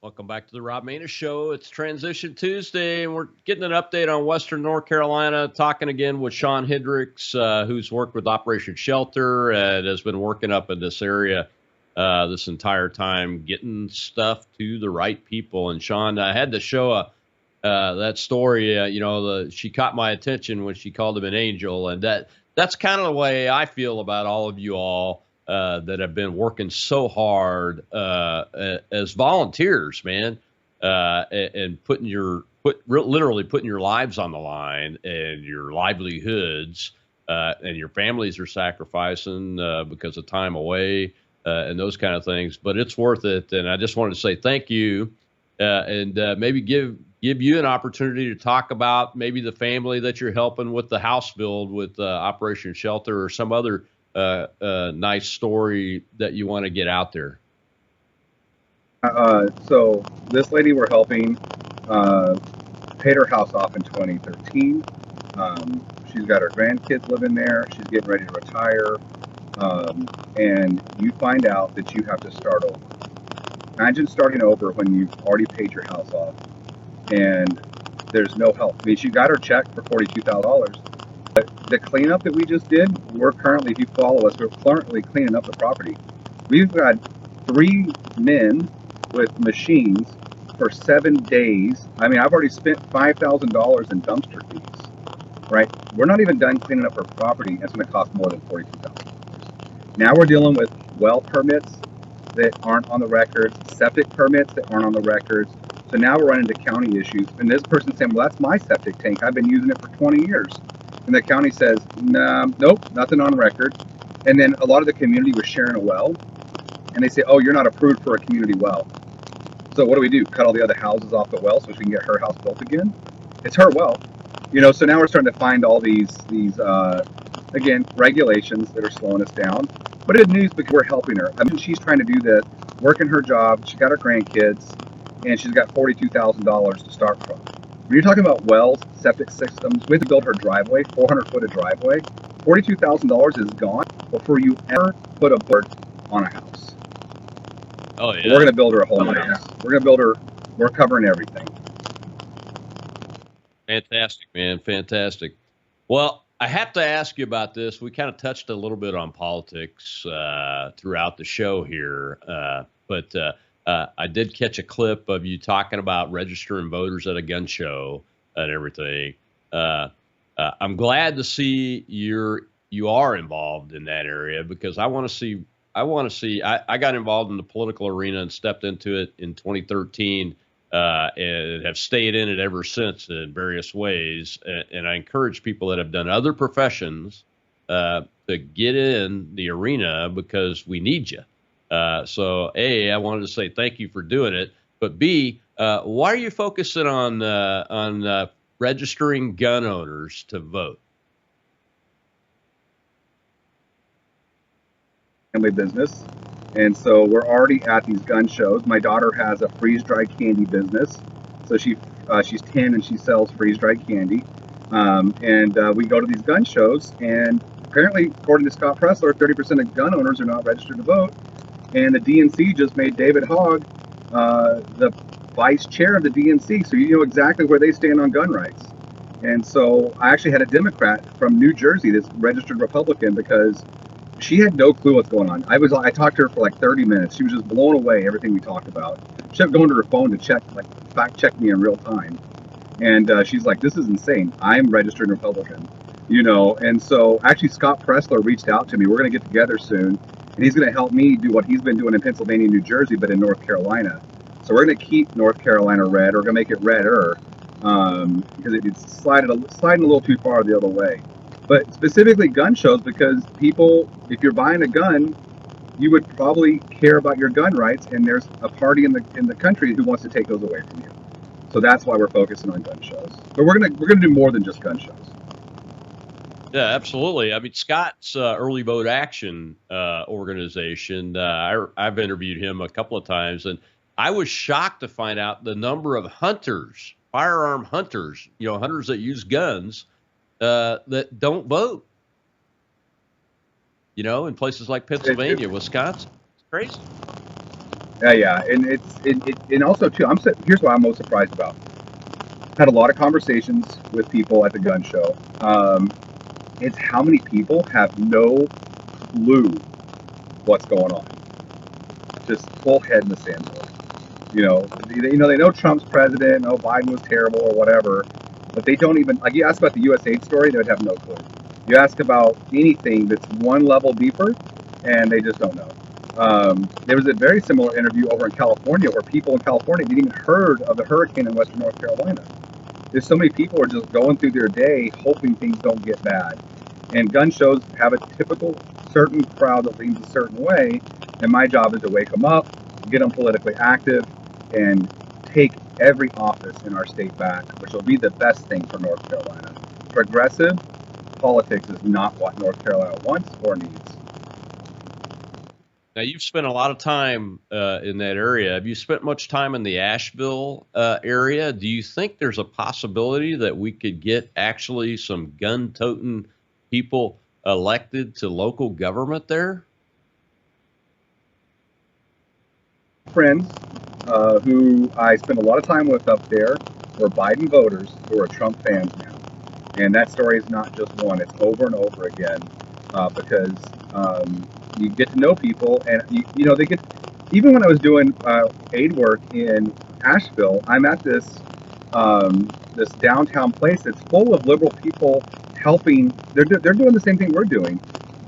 Welcome back to the Rob Maness Show. It's Transition Tuesday, and we're getting an update on Western North Carolina, talking again with Sean Hendricks, who's worked with Operation Shelter and has been working up in this area this entire time, getting stuff to the right people. And Sean, I had to show that story. She caught my attention when she called him an angel, and that's kind of the way I feel about all of you all. That have been working so hard as volunteers, man, and literally putting your lives on the line and your livelihoods, and your families are sacrificing because of time away and those kind of things. But it's worth it, and I just wanted to say thank you, and maybe give you an opportunity to talk about maybe the family that you're helping with the house build with Operation Shelter, or some other nice story that you want to get out there. So this lady we're helping paid her house off in 2013. She's got her grandkids living there. She's getting ready to retire. And you find out that you have to start over. Imagine starting over when you've already paid your house off and there's no help. I mean, she got her check for $42,000. But the cleanup that we just did, we're currently, if you follow us, we're currently cleaning up the property. We've got 3 men with machines for 7 days. I mean, I've already spent $5,000 in dumpster fees, right? We're not even done cleaning up our property. It's going to cost more than $42,000. Now we're dealing with well permits that aren't on the records, septic permits that aren't on the records. So now we're running into county issues. And this person's saying, well, that's my septic tank. I've been using it for 20 years. And the county says, nah, nope, nothing on record. And then a lot of the community was sharing a well. And they say, oh, you're not approved for a community well. So what do? Cut all the other houses off the well so she can get her house built again? It's her well. So now we're starting to find all these again, regulations that are slowing us down. But good news, because we're helping her. I mean, she's trying to do this, working her job. She got her grandkids, and she's got $42,000 to start from. When you're talking about wells, septic systems, we have to build her driveway, 400-foot of driveway. $42,000 is gone before you ever put a board on a house. Oh, yeah. We're going to build her a whole house. We're going to build her, we're covering everything. Fantastic, man. Fantastic. Well, I have to ask you about this. We kind of touched a little bit on politics throughout the show here, but I did catch a clip of you talking about registering voters at a gun show and everything. I'm glad to see you are involved in that area, because I want to see. I got involved in the political arena and stepped into it in 2013, and have stayed in it ever since in various ways. And I encourage people that have done other professions to get in the arena, because we need you. So A, I wanted to say thank you for doing it, but B, why are you focusing on registering gun owners to vote? Family business, and so we're already at these gun shows. My daughter has a freeze-dried candy business, so she's 10 and she sells freeze-dried candy, and we go to these gun shows, and apparently, according to Scott Pressler, 30% of gun owners are not registered to vote. And the DNC just made David Hogg the vice chair of the DNC. So you know exactly where they stand on gun rights. And so I actually had a Democrat from New Jersey that's registered Republican, because she had no clue what's going on. I talked to her for like 30 minutes. She was just blown away everything we talked about. She kept going to her phone to fact check me in real time. And she's like, this is insane. I'm registered Republican. And so actually Scott Pressler reached out to me. We're going to get together soon, and he's going to help me do what he's been doing in Pennsylvania, New Jersey, but in North Carolina. So we're going to keep North Carolina red. We're going to make it redder because it's sliding a little too far the other way. But specifically gun shows, because people, if you're buying a gun, you would probably care about your gun rights, and there's a party in the country who wants to take those away from you. So that's why we're focusing on gun shows. But we're gonna do more than just gun shows. Yeah, absolutely. I mean, Scott's Early Vote Action organization, I've interviewed him a couple of times, and I was shocked to find out the number of hunters, firearm hunters, hunters that use guns that don't vote. In places like Pennsylvania, Wisconsin. It's crazy. Yeah, and and also too, here's what I'm most surprised about. Had a lot of conversations with people at the gun show. It's how many people have no clue what's going on. Just full head in the sand. They know Trump's president, Biden was terrible or whatever, but they don't even, like, you ask about the USAID story, they would have no clue. You ask about anything that's one level deeper, and they just don't know. There was a very similar interview over in California where people in California didn't even heard of the hurricane in Western North Carolina. There's so many people who are just going through their day hoping things don't get bad. And gun shows have a typical certain crowd that leans a certain way, and my job is to wake them up, get them politically active, and take every office in our state back, which will be the best thing for North Carolina. Progressive politics is not what North Carolina wants or needs. Now, you've spent a lot of time in that area. Have you spent much time in the Asheville area? Do you think there's a possibility that we could get actually some gun-toting people elected to local government there? Friends who I spent a lot of time with up there were Biden voters who are Trump fans now. And that story is not just one, it's over and over again because you get to know people, and they get, even when I was doing aid work in Asheville, I'm at this downtown place that's full of liberal people helping. They're doing the same thing we're doing,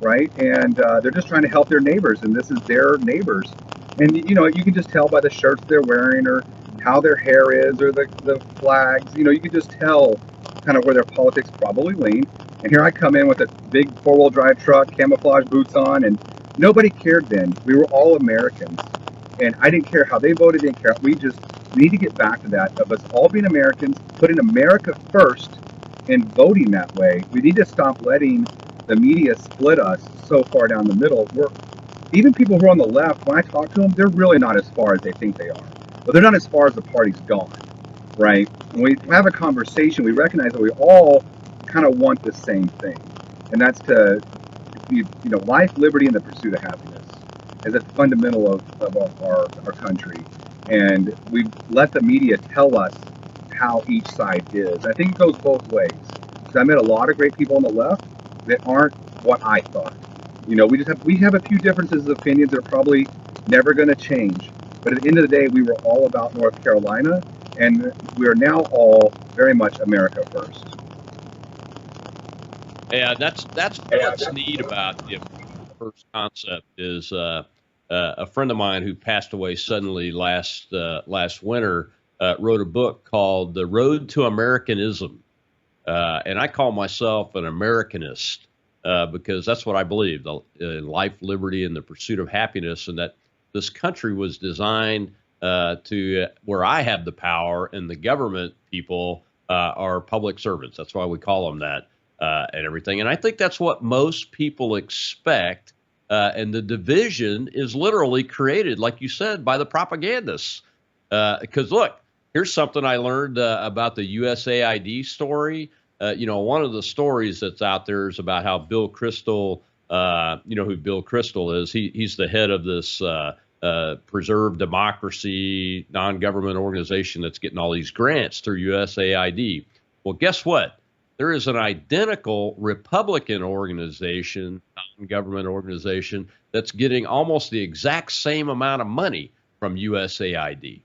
right? And they're just trying to help their neighbors, and this is their neighbors. And you can just tell by the shirts they're wearing or how their hair is or the flags. You can just tell kind of where their politics probably lean. And here I come in with a big 4-wheel drive truck, camouflage boots on, and nobody cared then. We were all Americans. And I didn't care how they voted, didn't care. We need to get back to that, of us all being Americans, putting America first and voting that way. We need to stop letting the media split us so far down the middle. Even people who are on the left, when I talk to them, they're really not as far as they think they are. But they're not as far as the party's gone, right? When we have a conversation, we recognize that we all kind of want the same thing. And that's to, life, liberty, and the pursuit of happiness is a fundamental of our country. And we let the media tell us how each side is. I think it goes both ways. So I met a lot of great people on the left that aren't what I thought. We have a few differences of opinions that are probably never going to change. But at the end of the day, we were all about North Carolina, and we are now all very much America first. Yeah, that's what's neat about the first concept is a friend of mine who passed away suddenly last winter wrote a book called The Road to Americanism. And I call myself an Americanist because that's what I believe, in life, liberty, and the pursuit of happiness, and that this country was designed to where I have the power and the government people are public servants. That's why we call them that and everything. And I think that's what most people expect. And the division is literally created, like you said, by the propagandists. Because look, here's something I learned about the USAID story. One of the stories that's out there is about how Bill Kristol, who Bill Kristol is. He's the head of this Preserve Democracy non-government organization that's getting all these grants through USAID. Well, guess what? There is an identical Republican organization, non-government organization, that's getting almost the exact same amount of money from USAID.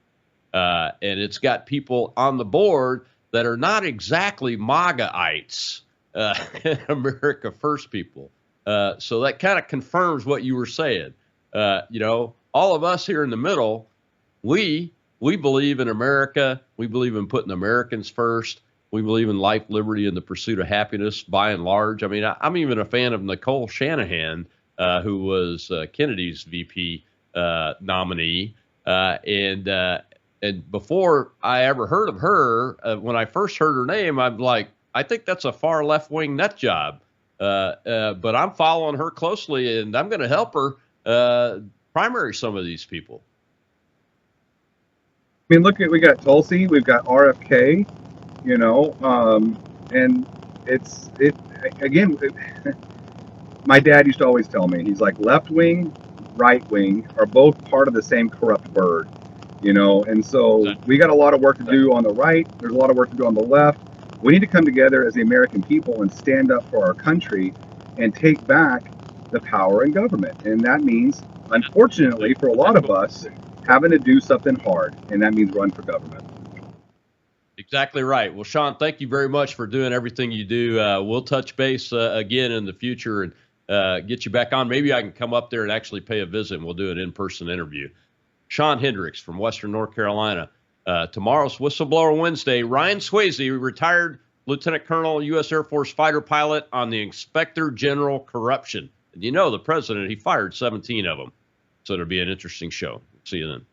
And it's got people on the board that are not exactly MAGA-ites. America first people. So that kind of confirms what you were saying. All of us here in the middle, we believe in America. We believe in putting Americans first. We believe in life, liberty, and the pursuit of happiness by and large. I mean, I'm even a fan of Nicole Shanahan, who was Kennedy's VP nominee. And before I ever heard of her, when I first heard her name, I'm like, I think that's a far left-wing nut job. But I'm following her closely, and I'm going to help her primary some of these people. I mean, we got Tulsi, we've got RFK, and my dad used to always tell me, he's like, left wing, right wing are both part of the same corrupt bird, and so we got a lot of work to do on the right. There's a lot of work to do on the left. We need to come together as the American people and stand up for our country and take back the power in government. And that means, unfortunately, for a lot of us, having to do something hard, and that means run for government. Exactly right. Well, Sean, thank you very much for doing everything you do. We'll touch base again in the future and get you back on. Maybe I can come up there and actually pay a visit, and we'll do an in-person interview. Sean Hendricks from Western North Carolina. Tomorrow's Whistleblower Wednesday. Ryan Swayze, retired Lieutenant Colonel, U.S. Air Force fighter pilot on the Inspector General corruption. And the president, he fired 17 of them. So it'll be an interesting show. See you then.